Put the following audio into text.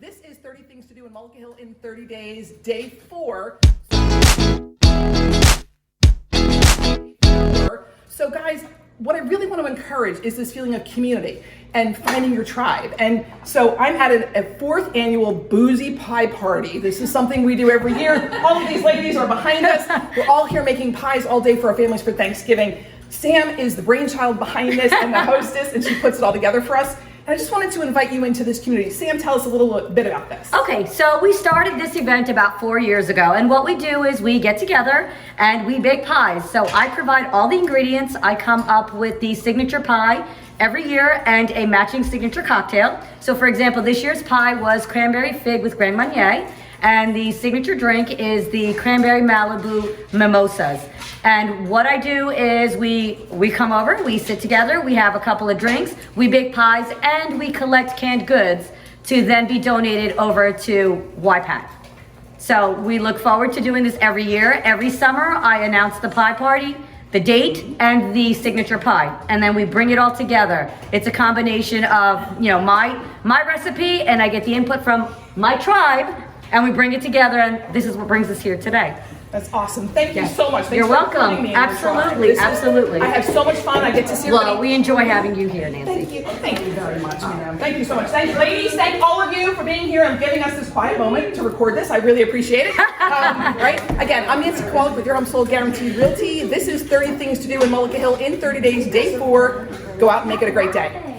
This is 30 Things to Do in Mullica Hill in 30 Days, Day 4. So guys, what I really want to encourage is this feeling of community and finding your tribe. And so I'm at a 4th annual boozy pie party. This is something we do every year. All of these ladies are behind us. We're all here making pies all day for our families for Thanksgiving. Sam is the brainchild behind this and the hostess, and she puts it all together for us. And I just wanted to invite you into this community. Sam, tell us a little bit about this. Okay, so we started this event about 4 years ago, and what we do is we get together and we bake pies. So I provide all the ingredients. I come up with the signature pie every year and a matching signature cocktail. So for example, this year's pie was cranberry fig with Grand Marnier, and the signature drink is the cranberry Malibu mimosas. And what I do is we come over, we sit together, we have a couple of drinks, we bake pies, and we collect canned goods to then be donated over to YPAC. So we look forward to doing this every year. Every summer, I announce the pie party, the date, and the signature pie, and then we bring it all together. It's a combination of, my recipe, and I get the input from my tribe, and we bring it together, and this is what brings us here today. That's awesome. Thank you so much. Thanks You're for welcome. including me in Absolutely, your tribe. absolutely. I have so much fun. I get to see everybody. Well, we enjoy having you here, Nancy. Thank you very much, ma'am. Thank you so much. Thank you, ladies. Thank all of you for being here and giving us this quiet moment to record this. I really appreciate it. Right? Again, I'm Nancy Kowalik with Your Home Sold Guaranteed Realty. This is 30 Things to Do in Mullica Hill in 30 Days, Day 4. Go out and make it a great day.